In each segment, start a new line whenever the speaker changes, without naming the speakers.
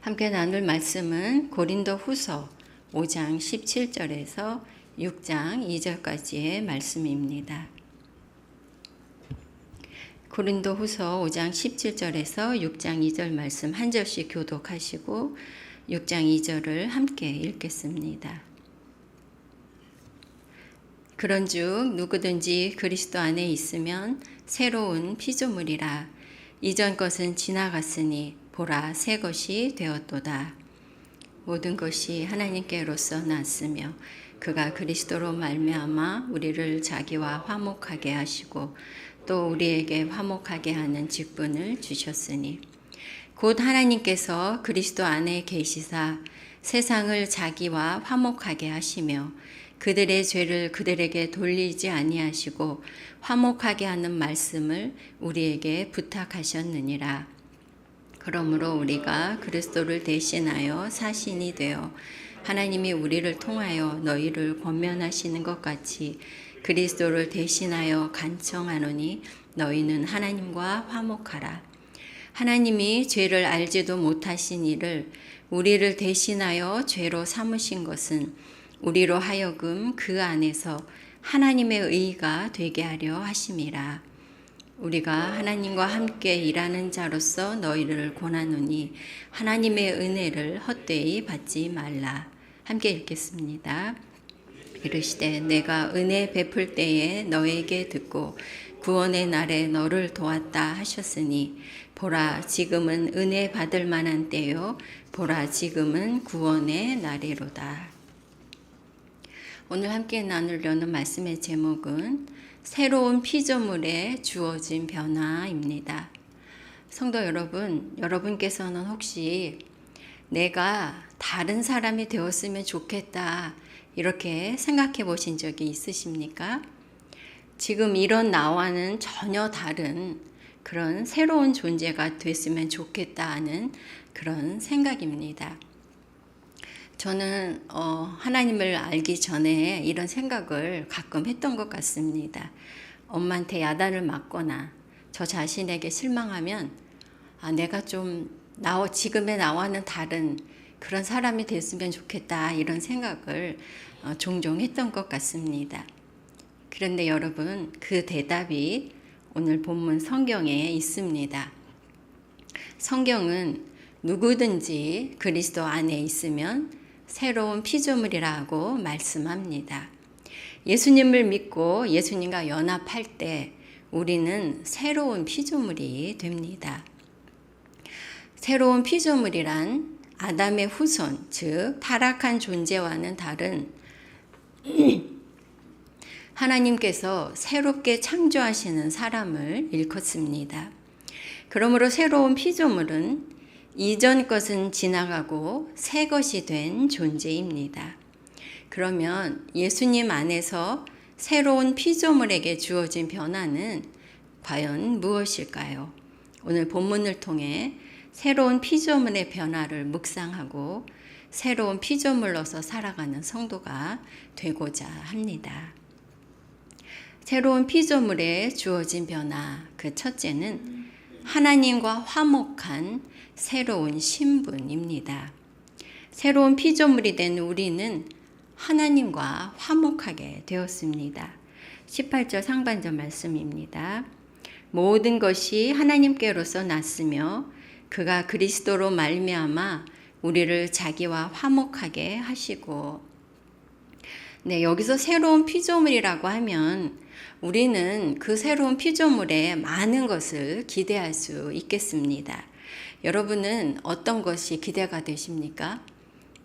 함께 나눌 말씀은 고린도 후서 5장 17절에서 6장 2절까지의 말씀입니다. 고린도 후서 5장 17절에서 6장 2절 말씀 한 절씩 교독하시고 6장 2절을 함께 읽겠습니다. 그런즉 누구든지 그리스도 안에 있으면 새로운 피조물이라. 이전 것은 지나갔으니 보라 새 것이 되었도다. 모든 것이 하나님께로서 났으며 그가 그리스도로 말미암아 우리를 자기와 화목하게 하시고 또 우리에게 화목하게 하는 직분을 주셨으니 곧 하나님께서 그리스도 안에 계시사 세상을 자기와 화목하게 하시며 그들의 죄를 그들에게 돌리지 아니하시고 화목하게 하는 말씀을 우리에게 부탁하셨느니라. 그러므로 우리가 그리스도를 대신하여 사신이 되어 하나님이 우리를 통하여 너희를 권면하시는 것 같이 그리스도를 대신하여 간청하노니 너희는 하나님과 화목하라. 하나님이 죄를 알지도 못하신 이를 우리를 대신하여 죄로 삼으신 것은 우리로 하여금 그 안에서 하나님의 의가 되게 하려 하심이라. 우리가 하나님과 함께 일하는 자로서 너희를 권하노니 하나님의 은혜를 헛되이 받지 말라. 함께 읽겠습니다. 이르시되 내가 은혜 베풀 때에 너에게 듣고 구원의 날에 너를 도왔다 하셨으니 보라 지금은 은혜 받을 만한 때요 보라 지금은 구원의 날이로다. 오늘 함께 나누려는 말씀의 제목은 새로운 피조물에 주어진 변화입니다. 성도 여러분, 여러분께서는 혹시 내가 다른 사람이 되었으면 좋겠다 이렇게 생각해 보신 적이 있으십니까? 지금 이런 나와는 전혀 다른 그런 새로운 존재가 됐으면 좋겠다 하는 그런 생각입니다. 저는 하나님을 알기 전에 이런 생각을 가끔 했던 것 같습니다. 엄마한테 야단을 맞거나 저 자신에게 실망하면 내가 좀 지금의 나와는 다른 그런 사람이 됐으면 좋겠다 이런 생각을 종종 했던 것 같습니다. 그런데 여러분 그 대답이 오늘 본문 성경에 있습니다. 성경은 누구든지 그리스도 안에 있으면 새로운 피조물이라고 말씀합니다. 예수님을 믿고 예수님과 연합할 때 우리는 새로운 피조물이 됩니다. 새로운 피조물이란 아담의 후손, 즉 타락한 존재와는 다른 하나님께서 새롭게 창조하시는 사람을 일컫습니다. 그러므로 새로운 피조물은 이전 것은 지나가고 새 것이 된 존재입니다. 그러면 예수님 안에서 새로운 피조물에게 주어진 변화는 과연 무엇일까요? 오늘 본문을 통해 새로운 피조물의 변화를 묵상하고 새로운 피조물로서 살아가는 성도가 되고자 합니다. 새로운 피조물에 주어진 변화, 그 첫째는 하나님과 화목한 새로운 신분입니다. 새로운 피조물이 된 우리는 하나님과 화목하게 되었습니다. 18절 상반절 말씀입니다. 모든 것이 하나님께로서 났으며 그가 그리스도로 말미암아 우리를 자기와 화목하게 하시고. 여기서 새로운 피조물이라고 하면 우리는 그 새로운 피조물에 많은 것을 기대할 수 있겠습니다. 여러분은 어떤 것이 기대가 되십니까?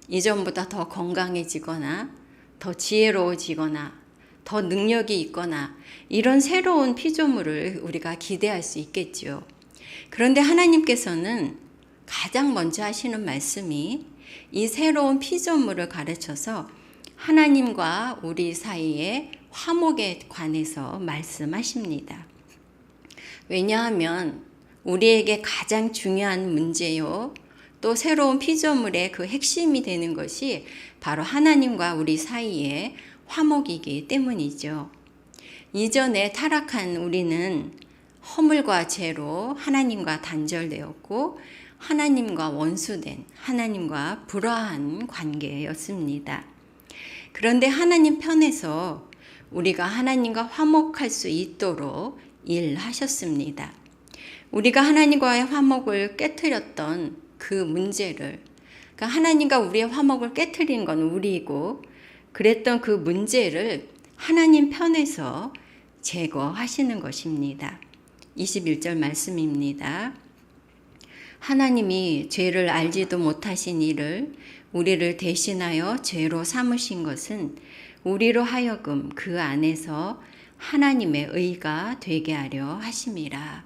이전보다 더 건강해지거나 더 지혜로워지거나 더 능력이 있거나 이런 새로운 피조물을 우리가 기대할 수 있겠죠. 그런데 하나님께서는 가장 먼저 하시는 말씀이 이 새로운 피조물을 가르쳐서 하나님과 우리 사이에 화목에 관해서 말씀하십니다. 왜냐하면 우리에게 가장 중요한 문제요, 또 새로운 피조물의 그 핵심이 되는 것이 바로 하나님과 우리 사이의 화목이기 때문이죠. 이전에 타락한 우리는 허물과 죄로 하나님과 단절되었고 하나님과 원수된, 하나님과 불화한 관계였습니다. 그런데 하나님 편에서 우리가 하나님과 화목할 수 있도록 일하셨습니다. 우리가 하나님과의 화목을 깨트렸던 그 문제를, 그러니까 하나님과 우리의 화목을 깨트린 건 우리이고, 그랬던 그 문제를 하나님 편에서 제거하시는 것입니다. 21절 말씀입니다. 하나님이 죄를 알지도 못하신 이를 우리를 대신하여 죄로 삼으신 것은 우리로 하여금 그 안에서 하나님의 의가 되게 하려 하심이라.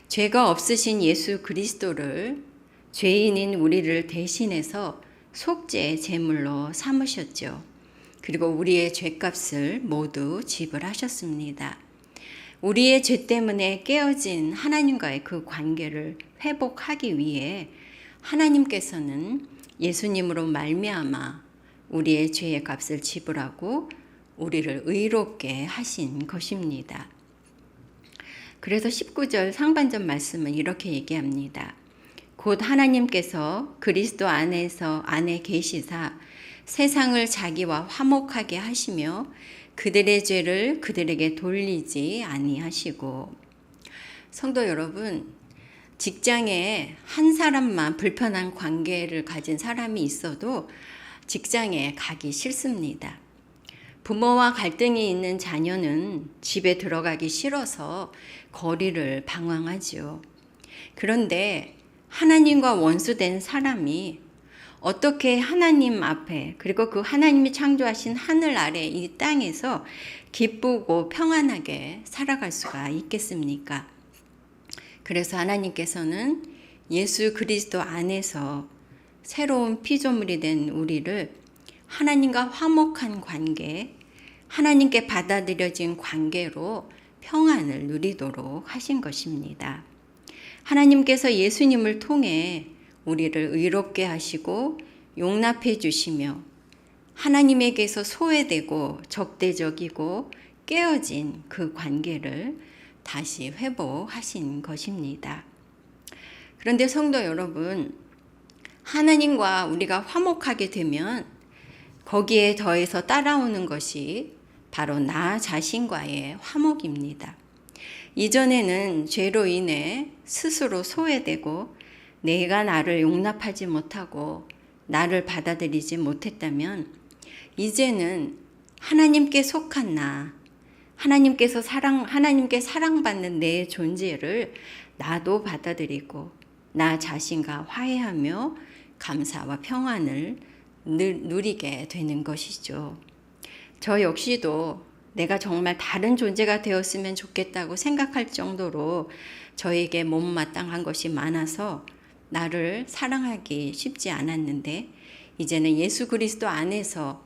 죄가 없으신 예수 그리스도를 죄인인 우리를 대신해서 속죄의 제물로 삼으셨죠. 그리고 우리의 죄값을 모두 지불하셨습니다. 우리의 죄 때문에 깨어진 하나님과의 그 관계를 회복하기 위해 하나님께서는 예수님으로 말미암아 우리의 죄의 값을 지불하고 우리를 의롭게 하신 것입니다. 그래서 19절 상반절 말씀은 이렇게 얘기합니다. 곧 하나님께서 그리스도 안에 계시사 세상을 자기와 화목하게 하시며 그들의 죄를 그들에게 돌리지 아니하시고. 성도 여러분, 직장에 한 사람만 불편한 관계를 가진 사람이 있어도 직장에 가기 싫습니다. 부모와 갈등이 있는 자녀는 집에 들어가기 싫어서 거리를 방황하죠. 그런데 하나님과 원수된 사람이 어떻게 하나님 앞에, 그리고 그 하나님이 창조하신 하늘 아래 이 땅에서 기쁘고 평안하게 살아갈 수가 있겠습니까? 그래서 하나님께서는 예수 그리스도 안에서 새로운 피조물이 된 우리를 하나님과 화목한 관계, 하나님께 받아들여진 관계로 평안을 누리도록 하신 것입니다. 하나님께서 예수님을 통해 우리를 의롭게 하시고 용납해 주시며 하나님에게서 소외되고 적대적이고 깨어진 그 관계를 다시 회복하신 것입니다. 그런데 성도 여러분, 하나님과 우리가 화목하게 되면 거기에 더해서 따라오는 것이 바로 나 자신과의 화목입니다. 이전에는 죄로 인해 스스로 소외되고 내가 나를 용납하지 못하고 나를 받아들이지 못했다면 이제는 하나님께 속한 나, 하나님께 사랑받는 내 존재를 나도 받아들이고 나 자신과 화해하며 감사와 평안을 누리게 되는 것이죠. 저 역시도 내가 정말 다른 존재가 되었으면 좋겠다고 생각할 정도로 저에게 못마땅한 것이 많아서 나를 사랑하기 쉽지 않았는데 이제는 예수 그리스도 안에서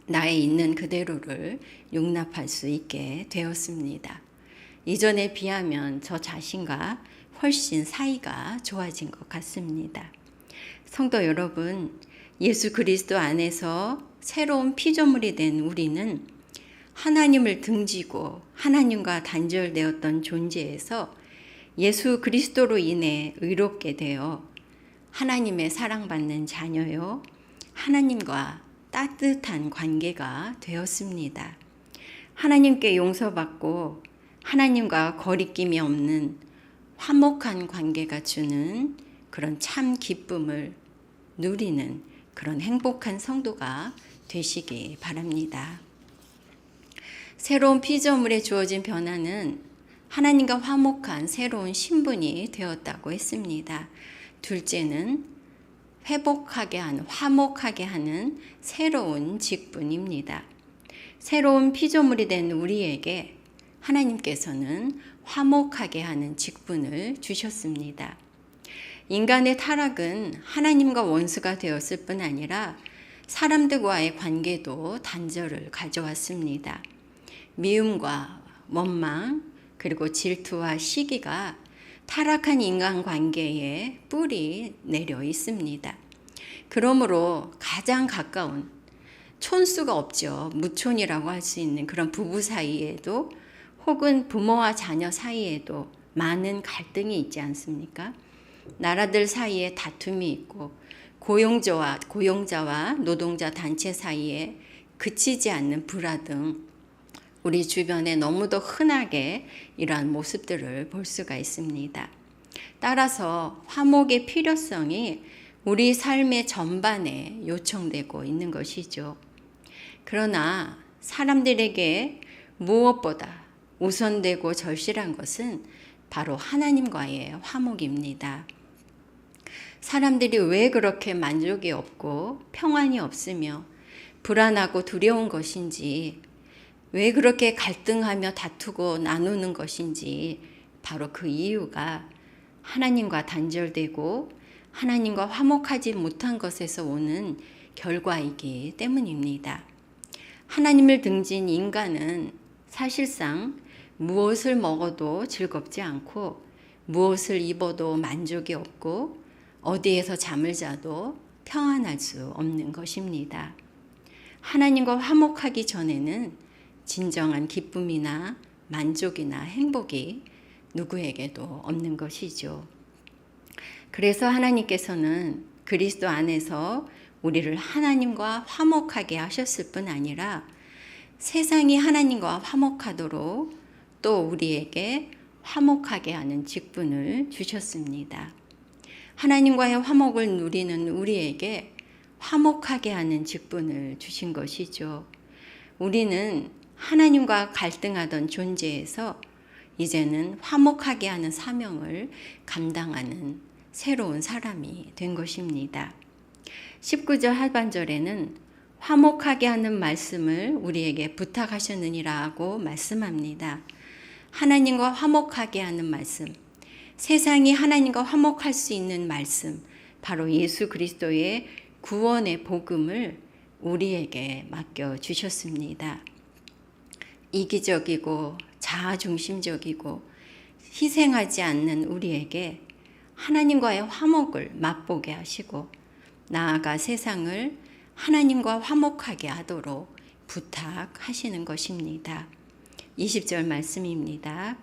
나의 있는 그대로를 용납할 수 있게 되었습니다. 이전에 비하면 저 자신과 훨씬 사이가 좋아진 것 같습니다. 성도 여러분, 예수 그리스도 안에서 새로운 피조물이 된 우리는 하나님을 등지고 하나님과 단절되었던 존재에서 예수 그리스도로 인해 의롭게 되어 하나님의 사랑받는 자녀요, 하나님과 따뜻한 관계가 되었습니다. 하나님께 용서받고 하나님과 거리낌이 없는 화목한 관계가 주는 그런 참 기쁨을 누리는 그런 행복한 성도가 되시기 바랍니다. 새로운 피조물에 주어진 변화는 하나님과 화목한 새로운 신분이 되었다고 했습니다. 둘째는 회복하게 하는, 화목하게 하는 새로운 직분입니다. 새로운 피조물이 된 우리에게 하나님께서는 화목하게 하는 직분을 주셨습니다. 인간의 타락은 하나님과 원수가 되었을 뿐 아니라 사람들과의 관계도 단절을 가져왔습니다. 미움과 원망, 그리고 질투와 시기가 타락한 인간관계에 뿔이 내려 있습니다. 그러므로 가장 가까운 촌수가 없죠. 무촌이라고 할 수 있는 그런 부부 사이에도 혹은 부모와 자녀 사이에도 많은 갈등이 있지 않습니까? 나라들 사이에 다툼이 있고 고용자와 노동자 단체 사이에 그치지 않는 불화 등 우리 주변에 너무도 흔하게 이러한 모습들을 볼 수가 있습니다. 따라서 화목의 필요성이 우리 삶의 전반에 요청되고 있는 것이죠. 그러나 사람들에게 무엇보다 우선되고 절실한 것은 바로 하나님과의 화목입니다. 사람들이 왜 그렇게 만족이 없고 평안이 없으며 불안하고 두려운 것인지, 왜 그렇게 갈등하며 다투고 나누는 것인지, 바로 그 이유가 하나님과 단절되고 하나님과 화목하지 못한 것에서 오는 결과이기 때문입니다. 하나님을 등진 인간은 사실상 무엇을 먹어도 즐겁지 않고 무엇을 입어도 만족이 없고 어디에서 잠을 자도 평안할 수 없는 것입니다. 하나님과 화목하기 전에는 진정한 기쁨이나 만족이나 행복이 누구에게도 없는 것이죠. 그래서 하나님께서는 그리스도 안에서 우리를 하나님과 화목하게 하셨을 뿐 아니라 세상이 하나님과 화목하도록 또 우리에게 화목하게 하는 직분을 주셨습니다. 하나님과의 화목을 누리는 우리에게 화목하게 하는 직분을 주신 것이죠. 우리는 하나님과 갈등하던 존재에서 이제는 화목하게 하는 사명을 감당하는 새로운 사람이 된 것입니다. 19절 하반절에는 화목하게 하는 말씀을 우리에게 부탁하셨느니라고 말씀합니다. 하나님과 화목하게 하는 말씀, 세상이 하나님과 화목할 수 있는 말씀, 바로 예수 그리스도의 구원의 복음을 우리에게 맡겨주셨습니다. 이기적이고 자아중심적이고 희생하지 않는 우리에게 하나님과의 화목을 맛보게 하시고 나아가 세상을 하나님과 화목하게 하도록 부탁하시는 것입니다. 20절 말씀입니다.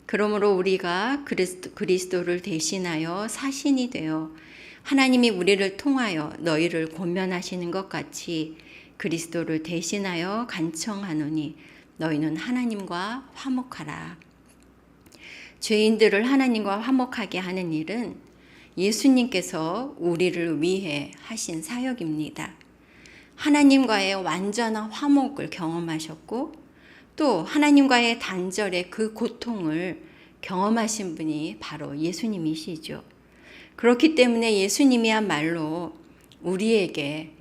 그러므로 우리가 그리스도를 대신하여 사신이 되어 하나님이 우리를 통하여 너희를 권면하시는 것 같이 그리스도를 대신하여 간청하노니 너희는 하나님과 화목하라. 죄인들을 하나님과 화목하게 하는 일은 예수님께서 우리를 위해 하신 사역입니다. 하나님과의 완전한 화목을 경험하셨고 또 하나님과의 단절의 그 고통을 경험하신 분이 바로 예수님이시죠. 그렇기 때문에 예수님이야말로 우리에게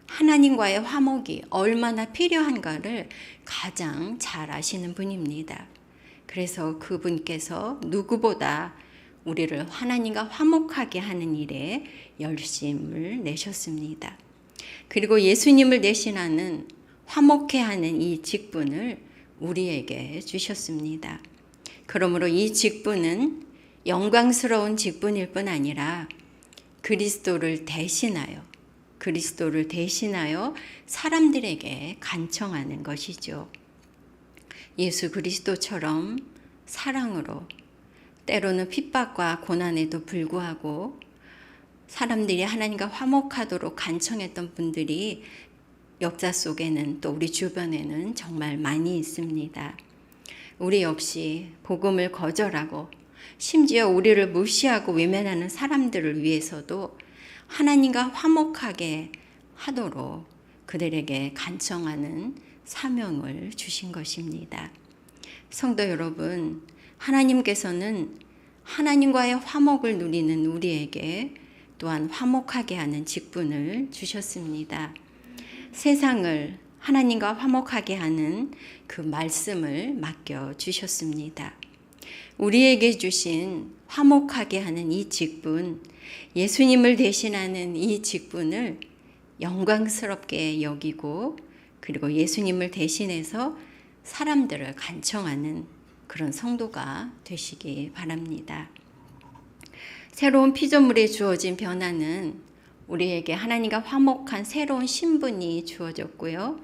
하나님과의 화목이 얼마나 필요한가를 가장 잘 아시는 분입니다. 그래서 그분께서 누구보다 우리를 하나님과 화목하게 하는 일에 열심을 내셨습니다. 그리고 예수님을 대신하는 화목해 하는 이 직분을 우리에게 주셨습니다. 그러므로 이 직분은 영광스러운 직분일 뿐 아니라 그리스도를 대신하여 사람들에게 간청하는 것이죠. 예수 그리스도처럼 사랑으로 때로는 핍박과 고난에도 불구하고 사람들이 하나님과 화목하도록 간청했던 분들이 역사 속에는 또 우리 주변에는 정말 많이 있습니다. 우리 역시 복음을 거절하고 심지어 우리를 무시하고 외면하는 사람들을 위해서도 하나님과 화목하게 하도록 그들에게 간청하는 사명을 주신 것입니다. 성도 여러분, 하나님께서는 하나님과의 화목을 누리는 우리에게 또한 화목하게 하는 직분을 주셨습니다. 세상을 하나님과 화목하게 하는 그 말씀을 맡겨주셨습니다. 우리에게 주신 화목하게 하는 이 직분, 예수님을 대신하는 이 직분을 영광스럽게 여기고 그리고 예수님을 대신해서 사람들을 간청하는 그런 성도가 되시기 바랍니다. 새로운 피조물에 주어진 변화는 우리에게 하나님과 화목한 새로운 신분이 주어졌고요.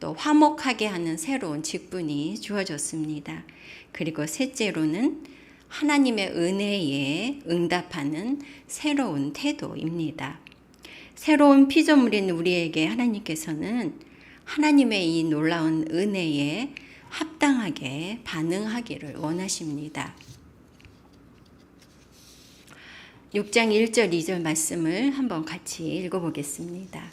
또 화목하게 하는 새로운 직분이 주어졌습니다. 그리고 셋째로는 하나님의 은혜에 응답하는 새로운 태도입니다. 새로운 피조물인 우리에게 하나님께서는 하나님의 이 놀라운 은혜에 합당하게 반응하기를 원하십니다. 6장 1절 2절 말씀을 한번 같이 읽어보겠습니다.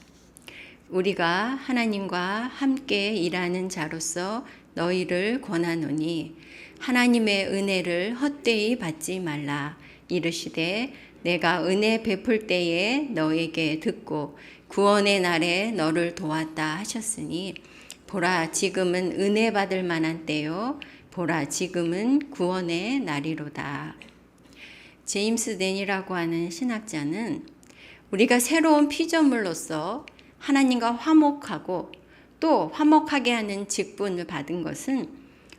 우리가 하나님과 함께 일하는 자로서 너희를 권하노니 하나님의 은혜를 헛되이 받지 말라. 이르시되 내가 은혜 베풀 때에 너에게 듣고 구원의 날에 너를 도왔다 하셨으니 보라 지금은 은혜 받을 만한 때요 보라 지금은 구원의 날이로다. 제임스 댄이라고 하는 신학자는 우리가 새로운 피조물로서 하나님과 화목하고 또 화목하게 하는 직분을 받은 것은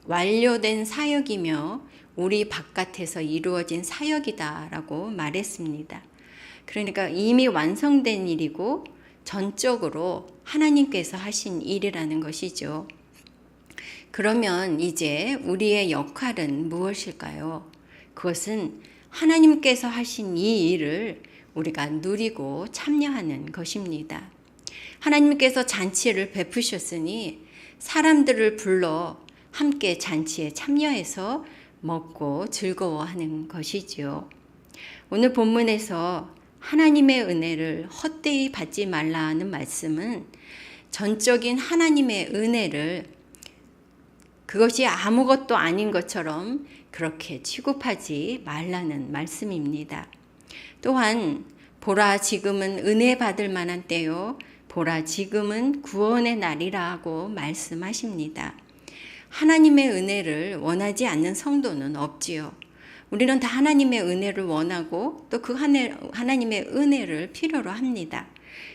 완료된 사역이며 우리 바깥에서 이루어진 사역이다라고 말했습니다. 그러니까 이미 완성된 일이고 전적으로 하나님께서 하신 일이라는 것이죠. 그러면 이제 우리의 역할은 무엇일까요? 그것은 하나님께서 하신 이 일을 우리가 누리고 참여하는 것입니다. 하나님께서 잔치를 베푸셨으니 사람들을 불러 함께 잔치에 참여해서 먹고 즐거워하는 것이지요. 오늘 본문에서 하나님의 은혜를 헛되이 받지 말라는 말씀은 전적인 하나님의 은혜를 그것이 아무것도 아닌 것처럼 그렇게 취급하지 말라는 말씀입니다. 또한 보라 지금은 은혜 받을 만한 때요 보라 지금은 구원의 날이라고 말씀하십니다. 하나님의 은혜를 원하지 않는 성도는 없지요. 우리는 다 하나님의 은혜를 원하고 또 그 하나님의 은혜를 필요로 합니다.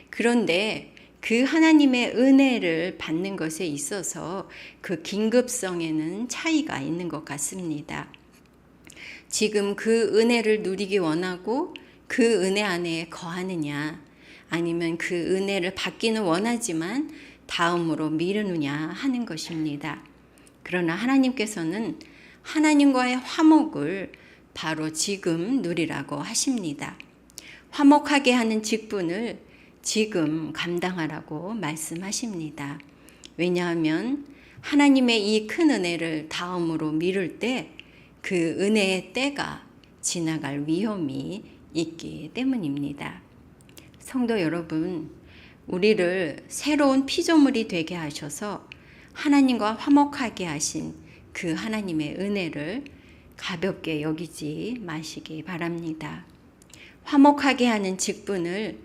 그런데 그 하나님의 은혜를 받는 것에 있어서 그 긴급성에는 차이가 있는 것 같습니다. 지금 그 은혜를 누리기 원하고 그 은혜 안에 거하느냐 아니면 그 은혜를 받기는 원하지만 다음으로 미루느냐 하는 것입니다. 그러나 하나님께서는 하나님과의 화목을 바로 지금 누리라고 하십니다. 화목하게 하는 직분을 지금 감당하라고 말씀하십니다. 왜냐하면 하나님의 이 큰 은혜를 다음으로 미룰 때 그 은혜의 때가 지나갈 위험이 있기 때문입니다. 성도 여러분, 우리를 새로운 피조물이 되게 하셔서 하나님과 화목하게 하신 그 하나님의 은혜를 가볍게 여기지 마시기 바랍니다. 화목하게 하는 직분을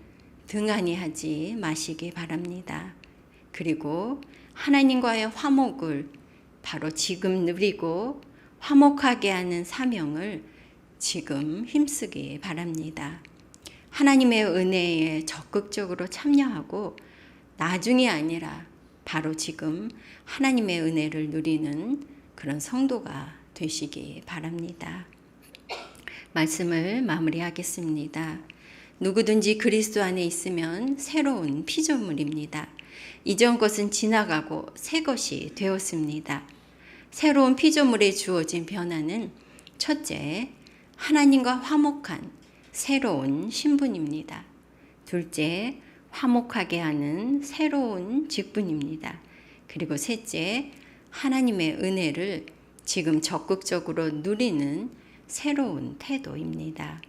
등한히 하지 마시기 바랍니다. 그리고 하나님과의 화목을 바로 지금 누리고 화목하게 하는 사명을 지금 힘쓰기 바랍니다. 하나님의 은혜에 적극적으로 참여하고 나중이 아니라 바로 지금 하나님의 은혜를 누리는 그런 성도가 되시기 바랍니다. 말씀을 마무리하겠습니다. 누구든지 그리스도 안에 있으면 새로운 피조물입니다. 이전 것은 지나가고 새 것이 되었습니다. 새로운 피조물에 주어진 변화는 첫째, 하나님과 화목한 새로운 신분입니다. 둘째, 화목하게 하는 새로운 직분입니다. 그리고 셋째, 하나님의 은혜를 지금 적극적으로 누리는 새로운 태도입니다.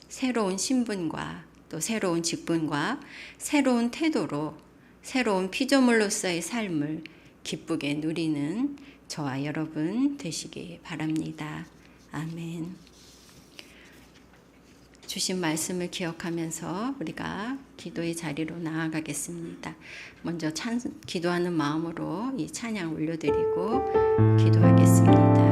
새로운 신분과 또 새로운 직분과 새로운 태도로 새로운 피조물로서의 삶을 기쁘게 누리는 저와 여러분 되시기 바랍니다. 아멘. 주신 말씀을 기억하면서 우리가 기도의 자리로 나아가겠습니다. 먼저 기도하는 마음으로 이 찬양 올려드리고 기도하겠습니다.